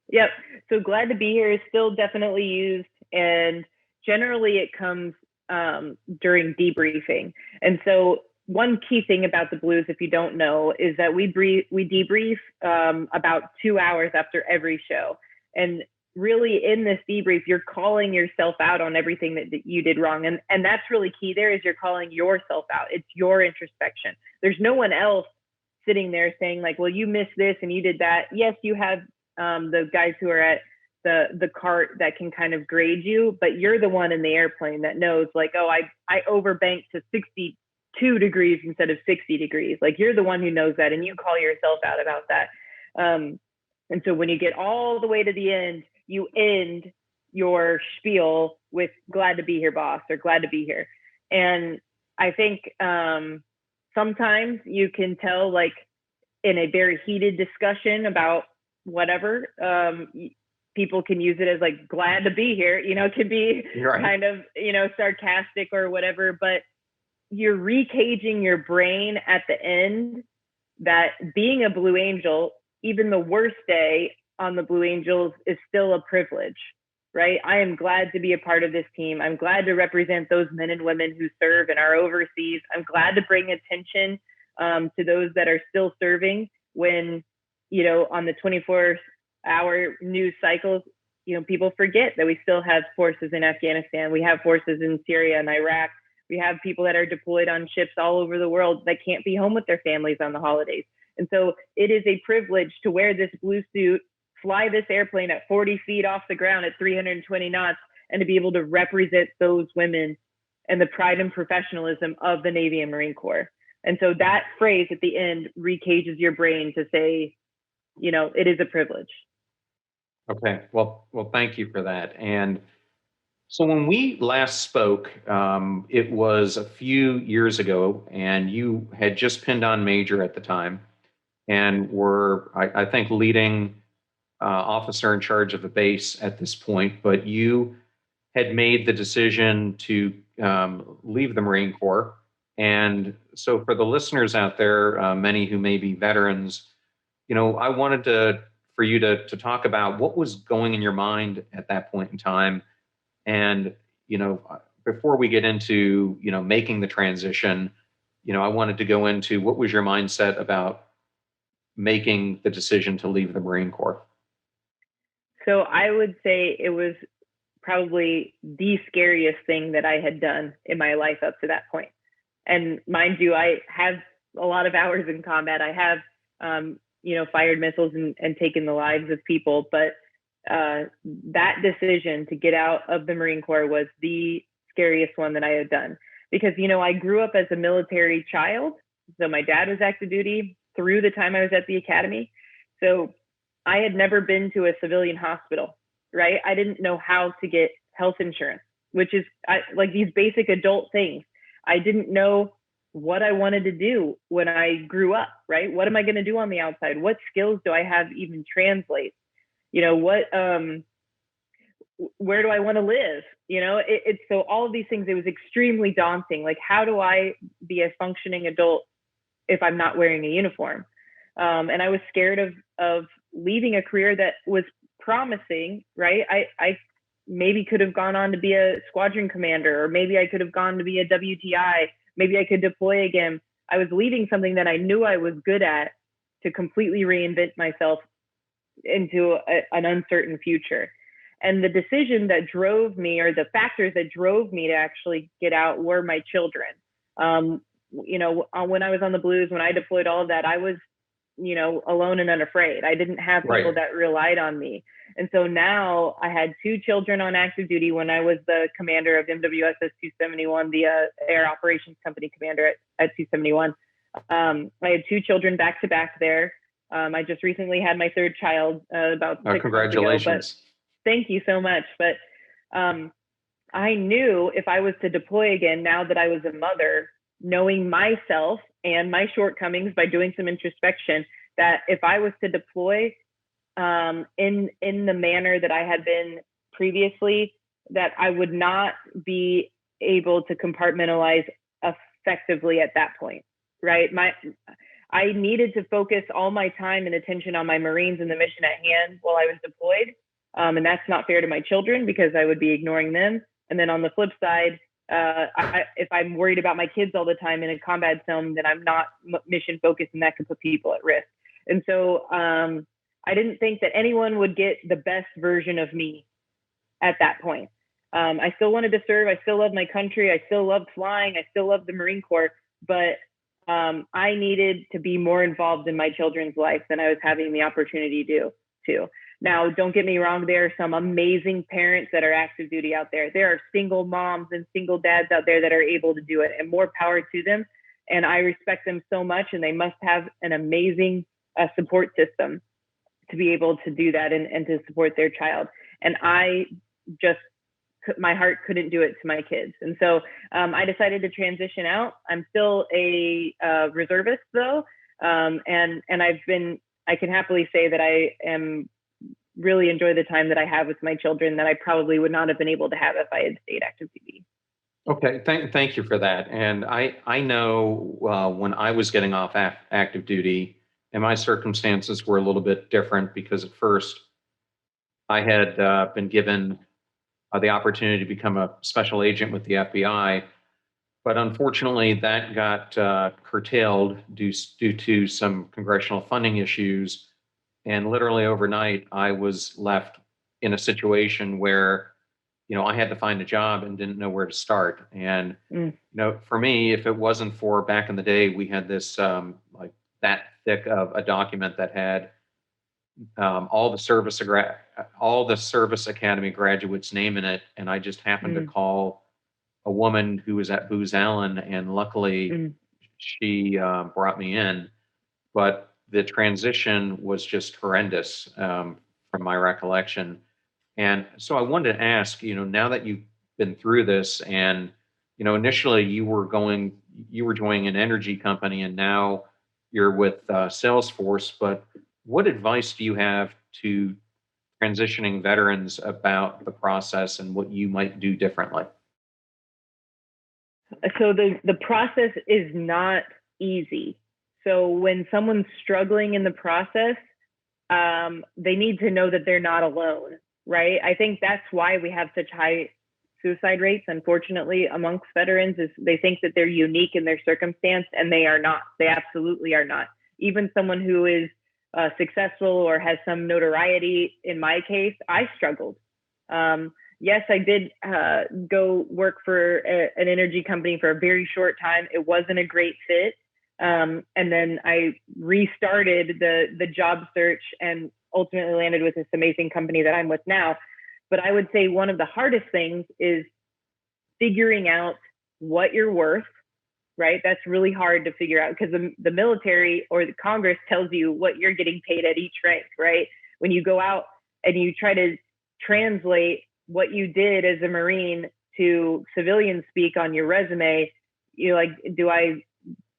A: Yep. So glad to be here is still definitely used. And generally it comes during debriefing. And so one key thing about the Blues, if you don't know, is that we debrief about 2 hours after every show. And really in this debrief, you're calling yourself out on everything that you did wrong. And that's really key there, is you're calling yourself out. It's your introspection. There's no one else sitting there saying like, well, you missed this and you did that. Yes, you have the guys who are at the cart that can kind of grade you, but you're the one in the airplane that knows like, oh, I overbanked to 62 degrees instead of 60 degrees. Like you're the one who knows that, and you call yourself out about that. And so when you get all the way to the end, you end your spiel with glad to be here, boss, or glad to be here. And I think sometimes you can tell, like in a very heated discussion about whatever, people can use it as like glad to be here, you know, it could be right. Kind of, you know, sarcastic or whatever, but you're recaging your brain at the end that being a Blue Angel, even the worst day on the Blue Angels, is still a privilege, right? I am glad to be a part of this team. I'm glad to represent those men and women who serve and are overseas. I'm glad to bring attention to those that are still serving when, you know, on the 24-hour news cycles, you know, people forget that we still have forces in Afghanistan. We have forces in Syria and Iraq. We have people that are deployed on ships all over the world that can't be home with their families on the holidays. And so it is a privilege to wear this blue suit, fly this airplane at 40 feet off the ground at 320 knots, and to be able to represent those women and the pride and professionalism of the Navy and Marine Corps. And so that phrase at the end recages your brain to say, you know, it is a privilege.
B: Okay. Well, thank you for that. And so when we last spoke, it was a few years ago, and you had just pinned on major at the time and were, I think, leading officer in charge of a base at this point, but you had made the decision to leave the Marine Corps. And so for the listeners out there, many who may be veterans, I wanted for you to talk about what was going in your mind at that point in time. And, before we get into, making the transition, I wanted to go into what was your mindset about making the decision to leave the Marine Corps?
A: So I would say it was probably the scariest thing that I had done in my life up to that point. And mind you, I have a lot of hours in combat. I have, fired missiles and taken the lives of people. But that decision to get out of the Marine Corps was the scariest one that I had done. Because, I grew up as a military child. So my dad was active duty through the time I was at the academy. So I had never been to a civilian hospital, right? I didn't know how to get health insurance, which is like these basic adult things. I didn't know what I wanted to do when I grew up, right? What am I going to do on the outside? What skills do I have even translate? Where do I want to live? It's so all of these things, it was extremely daunting. Like, how do I be a functioning adult if I'm not wearing a uniform? And I was scared of leaving a career that was promising, right? I maybe could have gone on to be a squadron commander, or maybe I could have gone to be a WTI. Maybe I could deploy again. I was leaving something that I knew I was good at to completely reinvent myself into an uncertain future. And the decision that drove me, or the factors that drove me to actually get out, were my children. When I was on the Blues, when I deployed, all of that, I was, alone and unafraid. I didn't have people that relied on me. And so now I had 2 children on active duty when I was the commander of MWSS 271, the Air Operations Company commander at 271. I had 2 children back to back there. I just recently had my 3rd child about 6
B: congratulations.
A: months ago, but thank you so much. But I knew if I was to deploy again, now that I was a mother, knowing myself and my shortcomings by doing some introspection, that if I was to deploy in the manner that I had been previously, that I would not be able to compartmentalize effectively at that point, right? I needed to focus all my time and attention on my Marines and the mission at hand while I was deployed. And that's not fair to my children, because I would be ignoring them. And then on the flip side, if I'm worried about my kids all the time in a combat zone, then I'm not mission focused, and that could put people at risk. And so I didn't think that anyone would get the best version of me at that point. I still wanted to serve. I still loved my country. I still loved flying. I still loved the Marine Corps. But I needed to be more involved in my children's life than I was having the opportunity to. Now, don't get me wrong, there are some amazing parents that are active duty out there. There are single moms and single dads out there that are able to do it, and more power to them. And I respect them so much, and they must have an amazing support system to be able to do that and to support their child. And I just, my heart couldn't do it to my kids. And so I decided to transition out. I'm still a reservist though. And I can happily say that I am really enjoy the time that I have with my children that I probably would not have been able to have if I had stayed active duty.
B: Okay, thank you for that. And I know when I was getting off active duty, and my circumstances were a little bit different, because at first I had been given the opportunity to become a special agent with the FBI, but unfortunately that got curtailed due to some congressional funding issues. And literally overnight, I was left in a situation where, I had to find a job and didn't know where to start. And, for me, if it wasn't for back in the day, we had this like that thick of a document that had all the service academy graduates' name in it. And I just happened to call a woman who was at Booz Allen, and luckily she brought me in. But the transition was just horrendous from my recollection. And so I wanted to ask, now that you've been through this, and, initially you were joining an energy company, and now you're with Salesforce, but what advice do you have to transitioning veterans about the process and what you might do differently?
A: So the process is not easy. So when someone's struggling in the process, they need to know that they're not alone, right? I think that's why we have such high suicide rates, unfortunately, amongst veterans, is they think that they're unique in their circumstance, and they are not. They absolutely are not. Even someone who is successful or has some notoriety, in my case, I struggled. Yes, I did go work for an energy company for a very short time. It wasn't a great fit. And then I restarted the job search and ultimately landed with this amazing company that I'm with now. But I would say one of the hardest things is figuring out what you're worth, right? That's really hard to figure out because the military or the Congress tells you what you're getting paid at each rank, right? When you go out and you try to translate what you did as a Marine to civilian speak on your resume, you're like,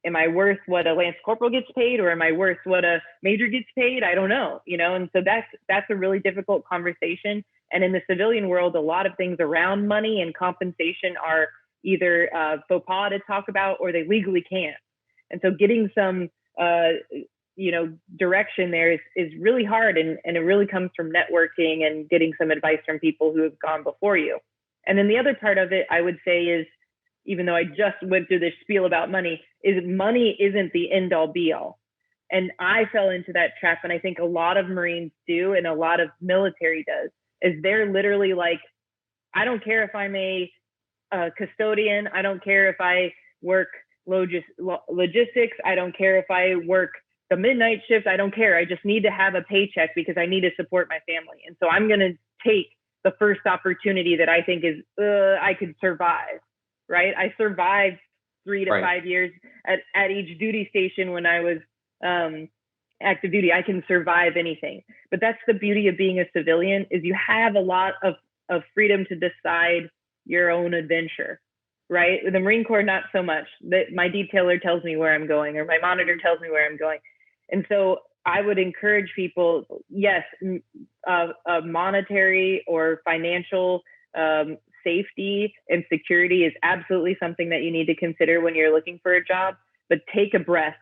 A: am I worth what a Lance Corporal gets paid, or am I worth what a Major gets paid? I don't know, and so that's a really difficult conversation. And in the civilian world, a lot of things around money and compensation are either faux pas to talk about, or they legally can't. And so getting some, direction there is really hard. And it really comes from networking and getting some advice from people who have gone before you. And then the other part of it, I would say, is, even though I just went through this spiel about money isn't the end all be all. And I fell into that trap. And I think a lot of Marines do, and a lot of military does, is they're literally like, I don't care if I'm a custodian. I don't care if I work logistics. I don't care if I work the midnight shift. I don't care. I just need to have a paycheck because I need to support my family. And so I'm going to take the first opportunity that I think is, I could survive, right? I survived 3 to 5 years at each duty station when I was active duty. I can survive anything. But that's the beauty of being a civilian, is you have a lot of freedom to decide your own adventure, right? With the Marine Corps, not so much. My detailer tells me where I'm going, or my monitor tells me where I'm going. And so I would encourage people, yes, monetary or financial safety and security is absolutely something that you need to consider when you're looking for a job, but take a breath,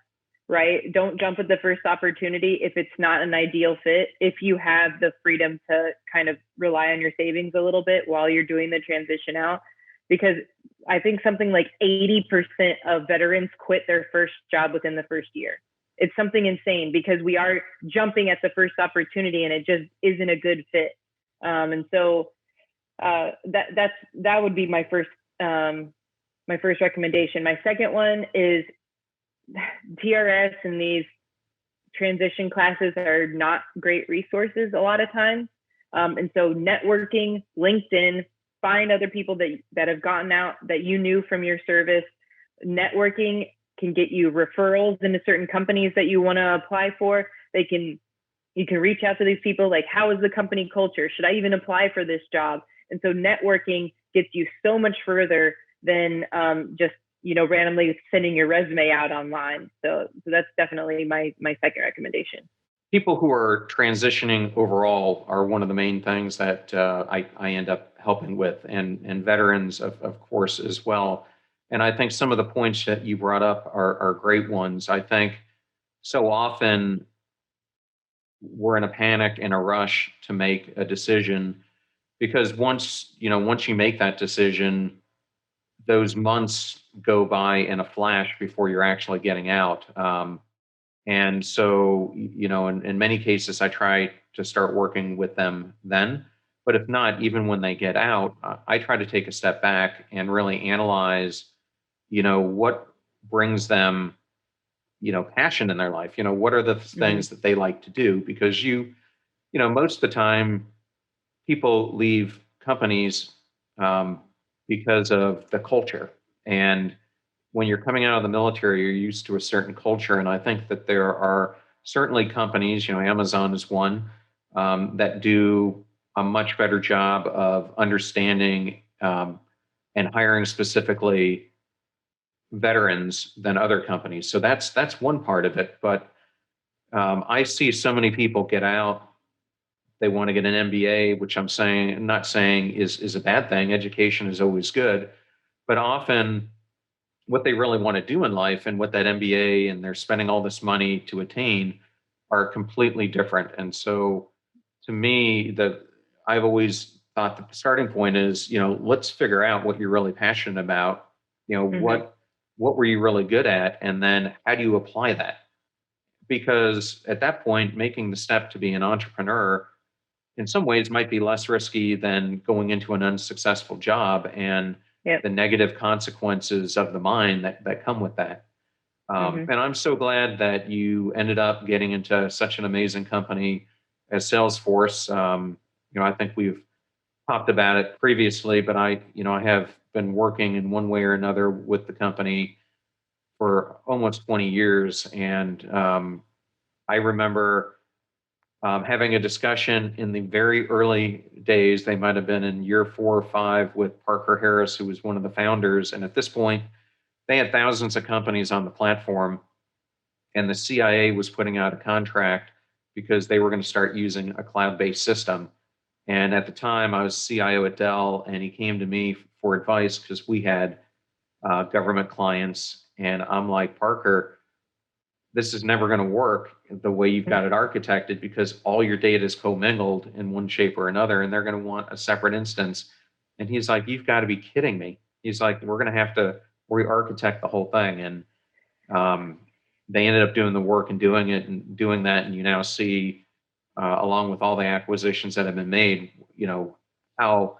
A: right? Don't jump at the first opportunity if it's not an ideal fit, if you have the freedom to kind of rely on your savings a little bit while you're doing the transition out. Because I think something like 80% of veterans quit their first job within the first year. It's something insane, because we are jumping at the first opportunity and it just isn't a good fit. And so that would be my first recommendation. My second one is TRS, and these transition classes are not great resources a lot of times. And so networking, LinkedIn, find other people that have gotten out that you knew from your service. Networking can get you referrals into certain companies that you want to apply for. You can reach out to these people, like, how is the company culture? Should I even apply for this job? And so networking gets you so much further than just randomly sending your resume out online. So that's definitely my second recommendation.
B: People who are transitioning overall are one of the main things that I end up helping with, and veterans, of course, as well. And I think some of the points that you brought up are great ones. I think so often we're in a panic and a rush to make a decision, because once you make that decision, those months go by in a flash before you're actually getting out. And so, in many cases, I try to start working with them then. But if not, even when they get out, I try to take a step back and really analyze, what brings them, passion in their life. What are the things that they like to do? Because most of the time, people leave companies because of the culture. And when you're coming out of the military, you're used to a certain culture. And I think that there are certainly companies, Amazon is one, that do a much better job of understanding and hiring specifically veterans than other companies. So that's one part of it. But I see so many people get out they want to get an MBA, which not saying is a bad thing. Education is always good, but often what they really want to do in life and what that MBA and they're spending all this money to attain are completely different. And so to me, I've always thought that the starting point is, let's figure out what you're really passionate about.
A: Hmm.
B: What were you really good at? And then how do you apply that? Because at that point, making the step to be an entrepreneur in some ways might be less risky than going into an unsuccessful job and
A: Yep.
B: the negative consequences of the mind that come with that.
A: Hmm.
B: And I'm so glad that you ended up getting into such an amazing company as Salesforce. I think we've talked about it previously, but I have been working in one way or another with the company for almost 20 years. And I remember having a discussion in the very early days. They might have been in year 4 or 5 with Parker Harris, who was one of the founders. And at this point, they had thousands of companies on the platform, and the CIA was putting out a contract because they were going to start using a cloud-based system. And at the time, I was CIO at Dell, and he came to me for advice because we had government clients. And I'm like, Parker, this is never going to work the way you've got it architected because all your data is commingled in one shape or another, and they're going to want a separate instance. And he's like, you've got to be kidding me. He's like, we're going to have to re-architect the whole thing. And um, they ended up doing the work and doing it and doing that. And you now see, along with all the acquisitions that have been made, how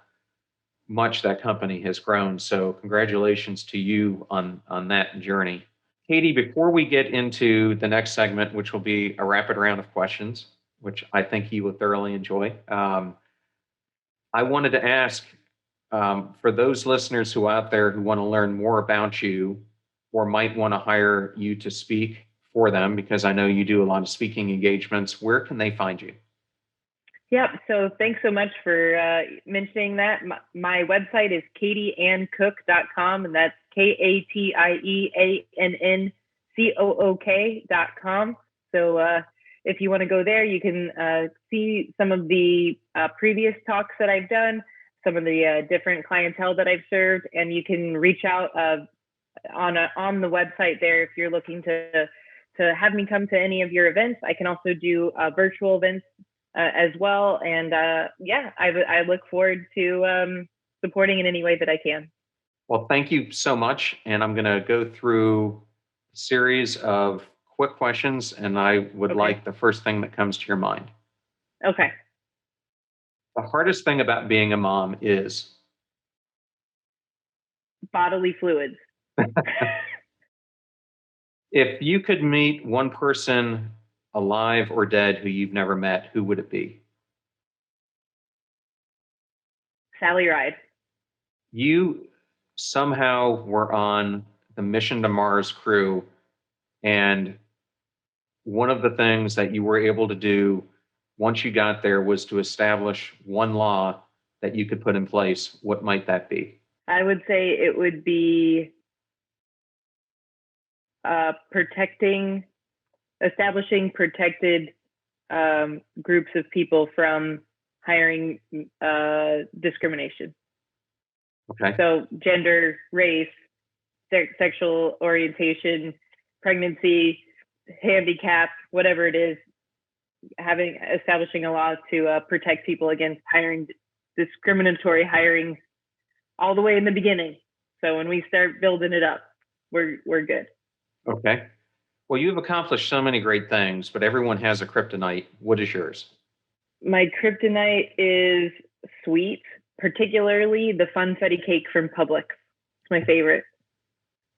B: much that company has grown. So congratulations to you on that journey. Katie, before we get into the next segment, which will be a rapid round of questions, which I think you will thoroughly enjoy, I wanted to ask for those listeners who out there who want to learn more about you or might want to hire you to speak for them, because I know you do a lot of speaking engagements, where can they find you?
A: Yep. So thanks so much for mentioning that. My website is katieanncook.com, and that's KatieAnnCook.com. So if you want to go there, you can see some of the previous talks that I've done, some of the different clientele that I've served, and you can reach out on the website there if you're looking to have me come to any of your events. I can also do virtual events as well. And I look forward to supporting in any way that I can.
B: Well, thank you so much. And I'm going to go through a series of quick questions, and I would
A: Okay.
B: like the first thing that comes to your mind.
A: Okay.
B: The hardest thing about being a mom is?
A: Bodily fluids.
B: If you could meet one person, alive or dead, who you've never met, who would it be?
A: Sally Ride.
B: You somehow were on the Mission to Mars crew, and one of the things that you were able to do once you got there was to establish one law that you could put in place. What might that be?
A: I would say it would be establishing protected groups of people from hiring discrimination.
B: Okay.
A: So gender, race, sexual orientation, pregnancy, handicap, whatever it is, establishing a law to protect people against discriminatory hiring all the way in the beginning. So when we start building it up, we're good.
B: Okay. Well, you've accomplished so many great things, but everyone has a kryptonite. What is yours?
A: My kryptonite is sweets, particularly the funfetti cake from Publix. It's my favorite.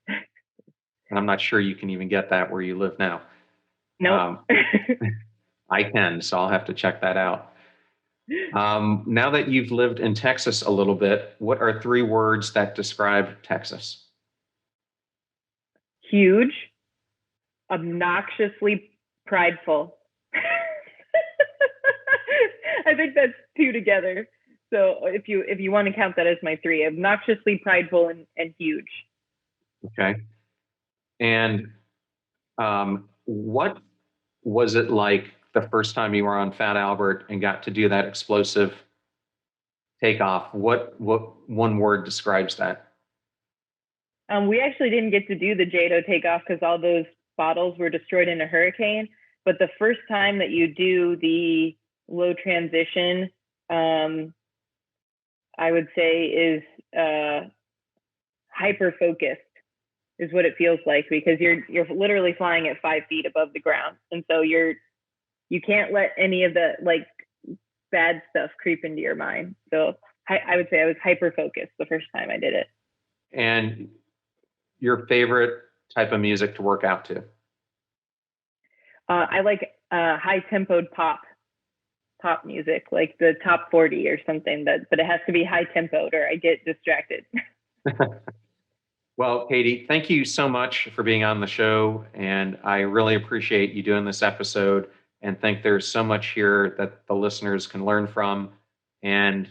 B: And I'm not sure you can even get that where you live now.
A: Nope.
B: I can, so I'll have to check that out. Now that you've lived in Texas a little bit, what are 3 words that describe Texas?
A: Huge, obnoxiously prideful. I think that's 2 together. So if you want to count that as my 3, obnoxiously prideful and huge.
B: Okay. And what was it like the first time you were on Fat Albert and got to do that explosive takeoff. What one word describes that?
A: We actually didn't get to do the JATO takeoff because all those bottles were destroyed in a hurricane. But the first time that you do the low transition, I would say is hyper focused is what it feels like, because you're literally flying at 5 feet above the ground, and so you can't let any of the like bad stuff creep into your mind. So I would say I was hyper focused the first time I did it.
B: And your favorite type of music to work out to?
A: I like high tempoed pop music, like the top 40 or something, but it has to be high tempoed or I get distracted.
B: Well, Katie, thank you so much for being on the show. And I really appreciate you doing this episode and think there's so much here that the listeners can learn from, and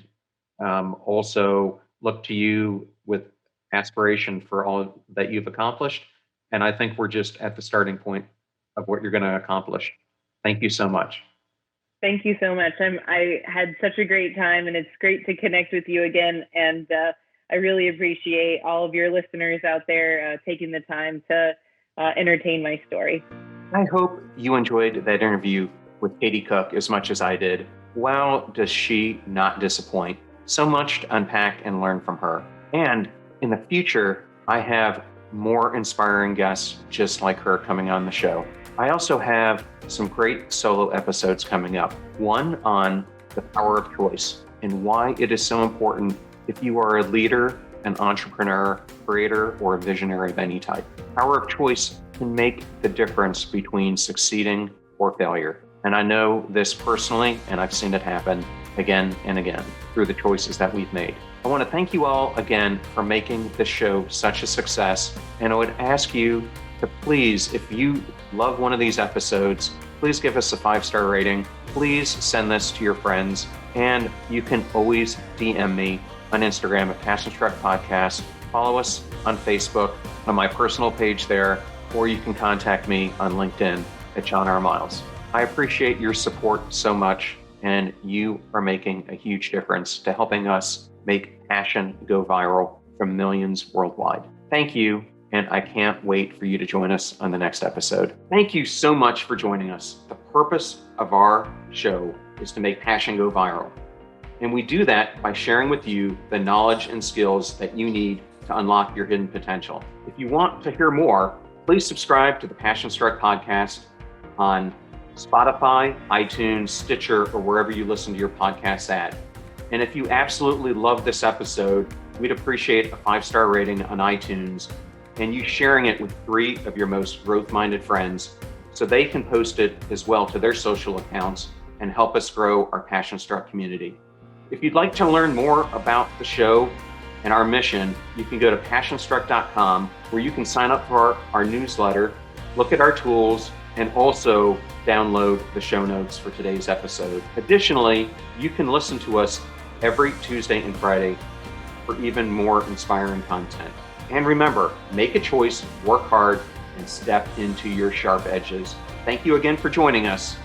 B: also look to you with aspiration for all that you've accomplished. And I think we're just at the starting point of what you're going to accomplish. Thank you so much.
A: Thank you so much. I had such a great time, and it's great to connect with you again. And I really appreciate all of your listeners out there taking the time to entertain my story.
B: I hope you enjoyed that interview with Katie Cook as much as I did. Wow, does she not disappoint? So much to unpack and learn from her. And in the future, I have more inspiring guests just like her coming on the show. I also have some great solo episodes coming up. One on the power of choice and why it is so important if you are a leader, an entrepreneur, creator, or a visionary of any type. Power of choice can make the difference between succeeding or failure. And I know this personally, and I've seen it happen again and again through the choices that we've made. I want to thank you all again for making this show such a success. And I would ask you to please, if you love one of these episodes, please give us a 5-star rating. Please send this to your friends. And you can always DM me on Instagram at Passion Struck Podcast. Follow us on Facebook on my personal page there, or you can contact me on LinkedIn at John R. Miles. I appreciate your support so much, and you are making a huge difference to helping us make passion go viral from millions worldwide. Thank you, and I can't wait for you to join us on the next episode. Thank you so much for joining us. The purpose of our show is to make passion go viral. And we do that by sharing with you the knowledge and skills that you need to unlock your hidden potential. If you want to hear more, please subscribe to the Passion Struck Podcast on Spotify, iTunes, Stitcher, or wherever you listen to your podcasts at. And if you absolutely love this episode, we'd appreciate a 5-star rating on iTunes and you sharing it with 3 of your most growth-minded friends so they can post it as well to their social accounts and help us grow our Passion Struck community. If you'd like to learn more about the show and our mission, you can go to passionstruck.com, where you can sign up for our newsletter, look at our tools, and also download the show notes for today's episode. Additionally, you can listen to us every Tuesday and Friday for even more inspiring content. And remember, make a choice, work hard, and step into your sharp edges. Thank you again for joining us.